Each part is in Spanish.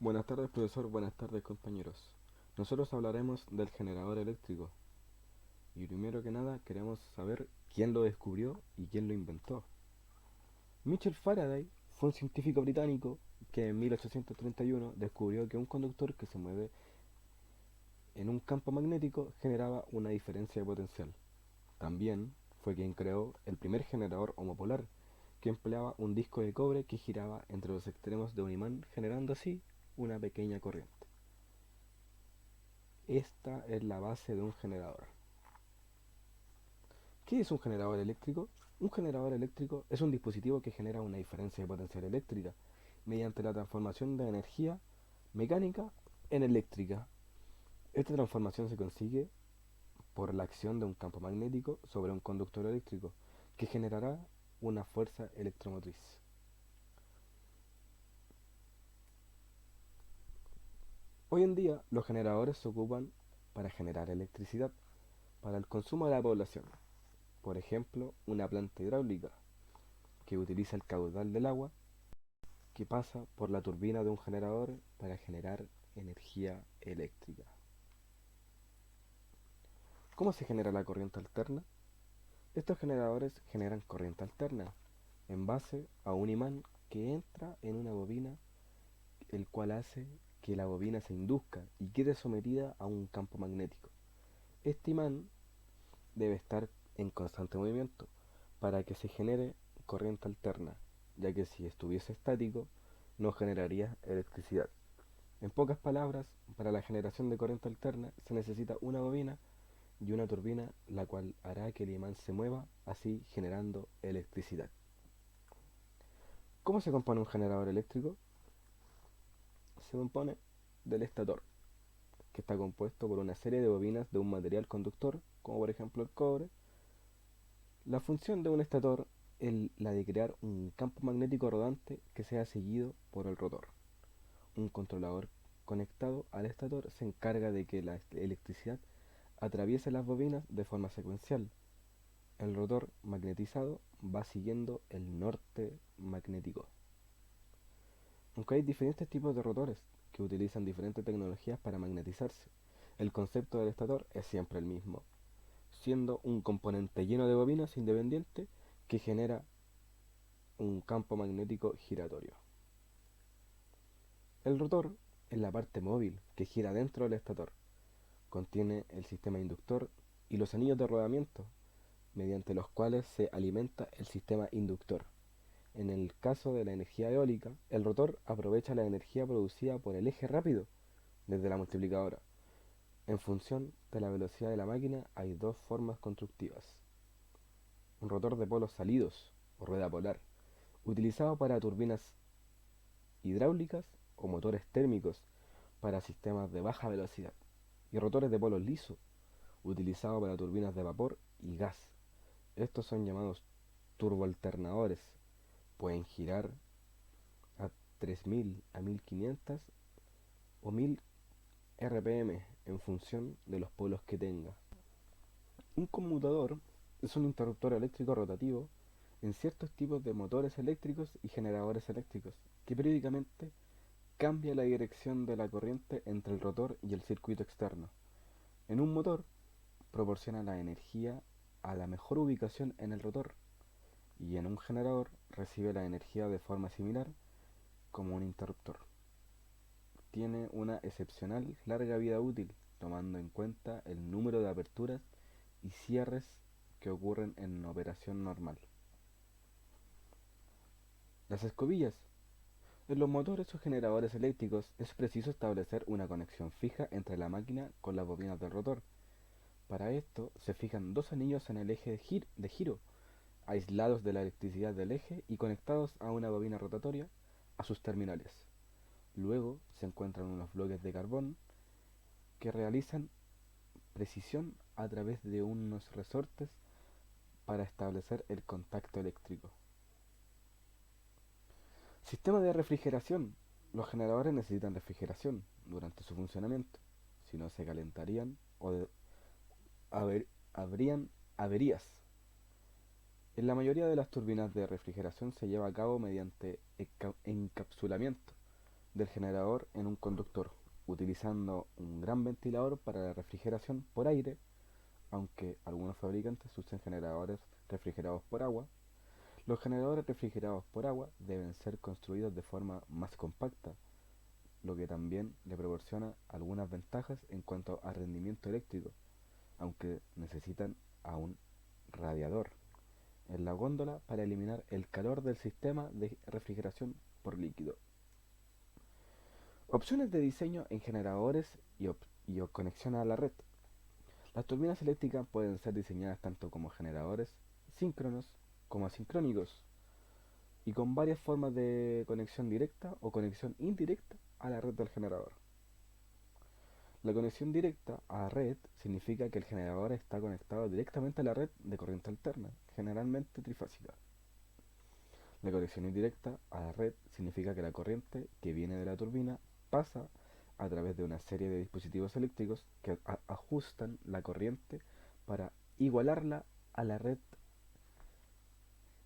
Buenas tardes, profesor. Buenas tardes, compañeros. Nosotros hablaremos del generador eléctrico. Y primero que nada, queremos saber quién lo descubrió y quién lo inventó. Michael Faraday fue un científico británico que en 1831 descubrió que un conductor que se mueve en un campo magnético generaba una diferencia de potencial. También fue quien creó el primer generador homopolar, que empleaba un disco de cobre que giraba entre los extremos de un imán, generando así una pequeña corriente. Esta es la base de un generador. ¿Qué es un generador eléctrico? Un generador eléctrico es un dispositivo que genera una diferencia de potencial eléctrica mediante la transformación de energía mecánica en eléctrica. Esta transformación se consigue por la acción de un campo magnético sobre un conductor eléctrico que generará una fuerza electromotriz. Hoy en día los generadores se ocupan para generar electricidad para el consumo de la población. Por ejemplo, una planta hidráulica que utiliza el caudal del agua que pasa por la turbina de un generador para generar energía eléctrica. ¿Cómo se genera la corriente alterna? Estos generadores generan corriente alterna en base a un imán que entra en una bobina, el cual hace que la bobina se induzca y quede sometida a un campo magnético. Este imán debe estar en constante movimiento para que se genere corriente alterna, ya que si estuviese estático no generaría electricidad. En pocas palabras, para la generación de corriente alterna se necesita una bobina y una turbina, la cual hará que el imán se mueva, así generando electricidad. ¿Cómo se compone un generador eléctrico? Se compone del estator, que está compuesto por una serie de bobinas de un material conductor, como por ejemplo el cobre. La función de un estator es la de crear un campo magnético rodante que sea seguido por el rotor. Un controlador conectado al estator se encarga de que la electricidad atraviese las bobinas de forma secuencial. El rotor magnetizado va siguiendo el norte magnético. Aunque hay diferentes tipos de rotores que utilizan diferentes tecnologías para magnetizarse, el concepto del estator es siempre el mismo, siendo un componente lleno de bobinas independiente que genera un campo magnético giratorio. El rotor es la parte móvil que gira dentro del estator. Contiene el sistema inductor y los anillos de rodamiento, mediante los cuales se alimenta el sistema inductor. En el caso de la energía eólica, el rotor aprovecha la energía producida por el eje rápido desde la multiplicadora. En función de la velocidad de la máquina hay dos formas constructivas. Un rotor de polos salidos o rueda polar, utilizado para turbinas hidráulicas o motores térmicos para sistemas de baja velocidad. Y rotores de polos lisos, utilizados para turbinas de vapor y gas. Estos son llamados turboalternadores. Pueden girar a 3000 a 1500 o 1000 RPM en función de los polos que tenga. Un conmutador es un interruptor eléctrico rotativo en ciertos tipos de motores eléctricos y generadores eléctricos que periódicamente cambia la dirección de la corriente entre el rotor y el circuito externo. En un motor proporciona la energía a la mejor ubicación en el rotor y en un generador recibe la energía de forma similar como un interruptor. Tiene una excepcional larga vida útil, tomando en cuenta el número de aperturas y cierres que ocurren en operación normal. Las escobillas. En los motores o generadores eléctricos es preciso establecer una conexión fija entre la máquina con las bobinas del rotor. Para esto se fijan dos anillos en el eje de giro, aislados de la electricidad del eje y conectados a una bobina rotatoria a sus terminales. Luego se encuentran unos bloques de carbón que realizan precisión a través de unos resortes para establecer el contacto eléctrico. Sistema de refrigeración. Los generadores necesitan refrigeración durante su funcionamiento, si no se calentarían o habrían averías. En la mayoría de las turbinas de refrigeración se lleva a cabo mediante encapsulamiento. del generador en un conductor, utilizando un gran ventilador para la refrigeración por aire, aunque algunos fabricantes usan generadores refrigerados por agua. Los generadores refrigerados por agua deben ser construidos de forma más compacta, lo que también le proporciona algunas ventajas en cuanto a rendimiento eléctrico, aunque necesitan a un radiador en la góndola para eliminar el calor del sistema de refrigeración por líquido. Opciones de diseño en generadores y conexión a la red. Las turbinas eléctricas pueden ser diseñadas tanto como generadores síncronos como asincrónicos y con varias formas de conexión directa o conexión indirecta a la red del generador. La conexión directa a la red significa que el generador está conectado directamente a la red de corriente alterna, generalmente trifásica. La conexión indirecta a la red significa que la corriente que viene de la turbina pasa a través de una serie de dispositivos eléctricos que ajustan la corriente para igualarla a la red.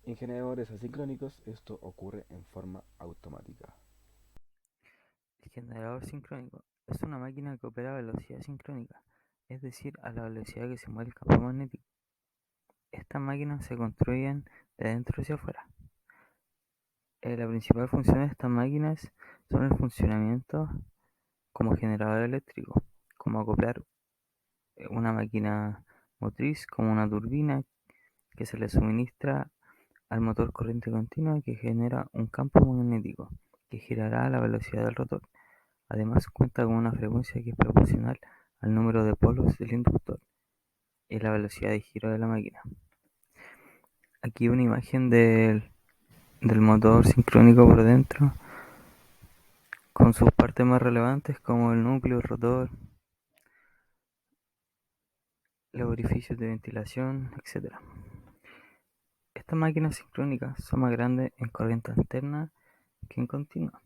En generadores asincrónicos esto ocurre en forma automática. El generador sincrónico es una máquina que opera a velocidad sincrónica, es decir, a la velocidad que se mueve el campo magnético. Estas máquinas se construyen de dentro hacia afuera. La principal función de estas máquinas son el funcionamiento como generador eléctrico, como acoplar una máquina motriz como una turbina que se le suministra al motor corriente continua que genera un campo magnético que girará a la velocidad del rotor. Además cuenta con una frecuencia que es proporcional al número de polos del inductor y la velocidad de giro de la máquina. Aquí una imagen del motor sincrónico por dentro con sus partes más relevantes como el núcleo, el rotor, los orificios de ventilación, etc. Estas máquinas sincrónicas son más grandes en corriente alterna que en continua.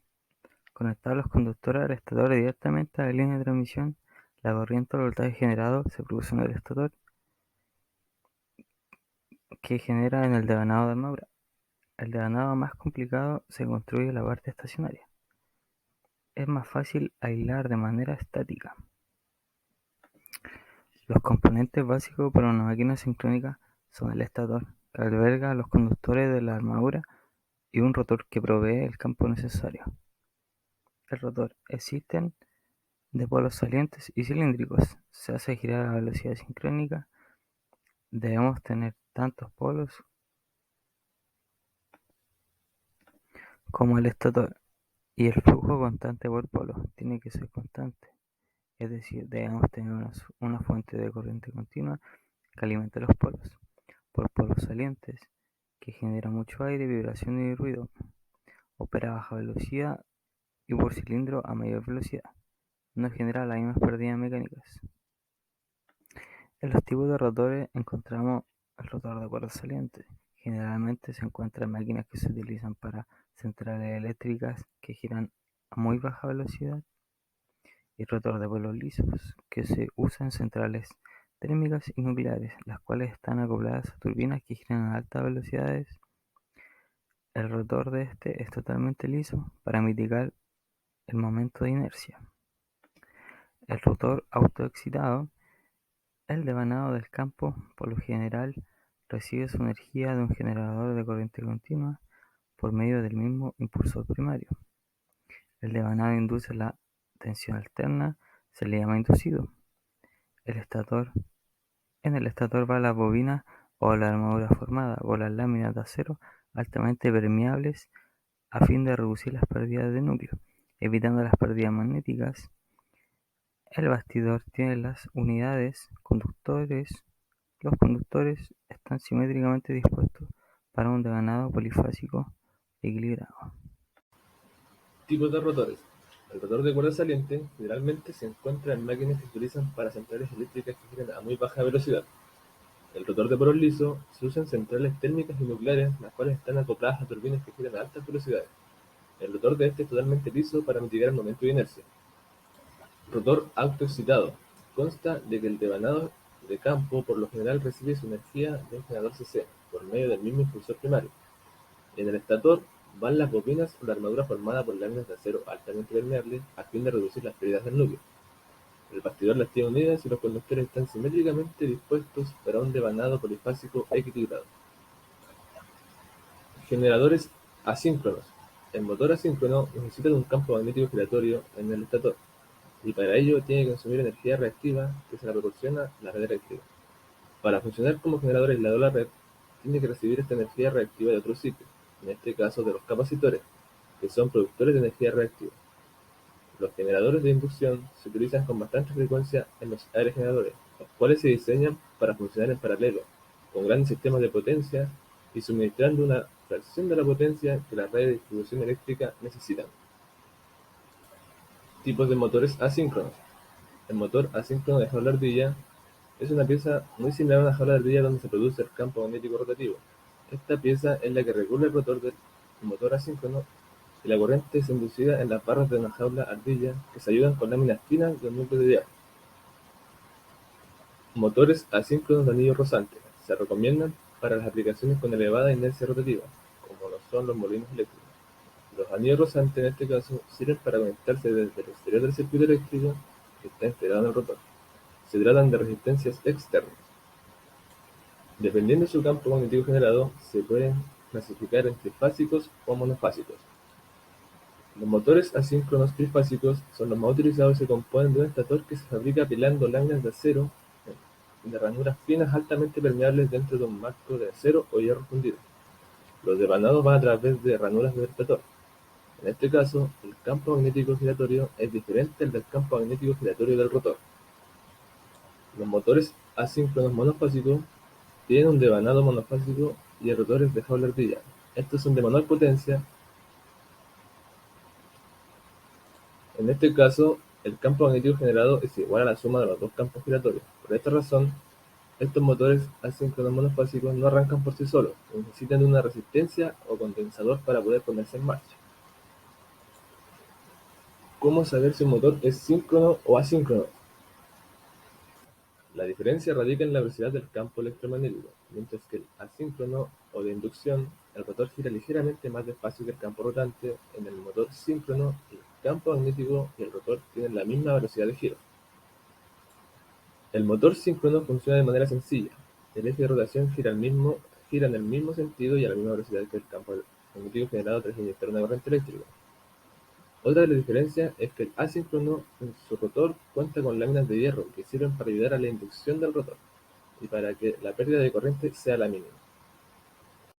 Conectados los conductores al estator directamente a la línea de transmisión, la corriente o el voltaje generado se produce en el estator que genera en el devanado de armadura. El devanado más complicado se construye en la parte estacionaria. Es más fácil aislar de manera estática. Los componentes básicos para una máquina sincrónica son el estator, que alberga a los conductores de la armadura, y un rotor que provee el campo necesario. El rotor existen de polos salientes y cilíndricos. Se hace girar a velocidad sincrónica. Debemos tener tantos polos como el estator, y el flujo constante por polo tiene que ser constante. Es decir, debemos tener una fuente de corriente continua que alimente los polos, por polos salientes, que genera mucho aire, vibración y ruido, opera a baja velocidad, y por cilindro a mayor velocidad, no genera las mismas pérdidas mecánicas. En los tipos de rotores encontramos el rotor de cuerda saliente. Generalmente se encuentra en máquinas que se utilizan para centrales eléctricas que giran a muy baja velocidad, y rotor de polos lisos, que se usa en centrales térmicas y nucleares, las cuales están acopladas a turbinas que giran a altas velocidades. El rotor de este es totalmente liso para mitigar el momento de inercia. El rotor autoexcitado, el devanado del campo, por lo general recibe su energía de un generador de corriente continua por medio del mismo impulsor primario. El devanado induce la tensión alterna, se le llama inducido. El estator En el estator va la bobina o la armadura formada por las láminas de acero altamente permeables a fin de reducir las pérdidas de núcleo, evitando las pérdidas magnéticas. El bastidor tiene las unidades conductores. Los conductores están simétricamente dispuestos para un devanado polifásico equilibrado. Tipos de rotores. El rotor de cuerda saliente generalmente se encuentra en máquinas que se utilizan para centrales eléctricas que giran a muy baja velocidad. El rotor de polos lisos se usa en centrales térmicas y nucleares, las cuales están acopladas a turbinas que giran a altas velocidades. El rotor de este es totalmente liso para mitigar el momento de inercia. Rotor autoexcitado. Consta de que el devanado de campo por lo general recibe su energía de un generador CC por medio del mismo impulsor primario. En el estator van las bobinas o la armadura formada por láminas de acero altamente permeables a fin de reducir las pérdidas del núcleo. El bastidor las tiene unidas y los conductores están simétricamente dispuestos para un devanado polifásico equilibrado. Generadores asíncronos. El motor asíncrono necesita de un campo magnético giratorio en el estator, y para ello tiene que consumir energía reactiva que se la proporciona la red eléctrica. Para funcionar como generador aislado de la red, tiene que recibir esta energía reactiva de otro sitio, en este caso de los capacitores, que son productores de energía reactiva. Los generadores de inducción se utilizan con bastante frecuencia en los aerogeneradores, los cuales se diseñan para funcionar en paralelo, con grandes sistemas de potencia y suministrando una fracción de la potencia que las redes de distribución eléctrica necesitan. Tipos de motores asíncronos. El motor asíncrono de jaula ardilla es una pieza muy similar a una jaula de ardilla donde se produce el campo magnético rotativo. Esta pieza es la que regula el rotor del motor asíncrono y la corriente es inducida en las barras de una jaula ardilla que se ayudan con láminas finas de un núcleo de hierro. Motores asíncronos de anillo rozante se recomiendan para las aplicaciones con elevada inercia rotativa, como lo son los molinos eléctricos. Los anillos rozantes en este caso sirven para conectarse desde el exterior del circuito eléctrico que está integrado en el rotor. Se tratan de resistencias externas. Dependiendo de su campo magnético generado, se pueden clasificar en trifásicos o monofásicos. Los motores asíncronos trifásicos son los más utilizados y se componen de un estator que se fabrica apilando láminas de acero de ranuras finas altamente permeables dentro de un marco de acero o hierro fundido. Los devanados van a través de ranuras del estator. En este caso, el campo magnético giratorio es diferente al del campo magnético giratorio del rotor. Los motores asíncronos monofásicos tienen un devanado monofásico y el rotor es de jaula ardilla. Estos son de menor potencia. En este caso, el campo magnético generado es igual a la suma de los dos campos giratorios. Por esta razón, estos motores asíncronos monofásicos no arrancan por sí solos, necesitan de una resistencia o condensador para poder ponerse en marcha. ¿Cómo saber si un motor es síncrono o asíncrono? La diferencia radica en la velocidad del campo electromagnético. Mientras que el asíncrono o de inducción, el rotor gira ligeramente más despacio que el campo rotante. En el motor síncrono, el campo magnético y el rotor tienen la misma velocidad de giro. El motor síncrono funciona de manera sencilla. El eje de rotación gira en el mismo sentido y a la misma velocidad que el campo magnético generado tras inyectar una corriente eléctrica. Otra de las diferencias es que el asíncrono en su rotor cuenta con láminas de hierro que sirven para ayudar a la inducción del rotor y para que la pérdida de corriente sea la mínima.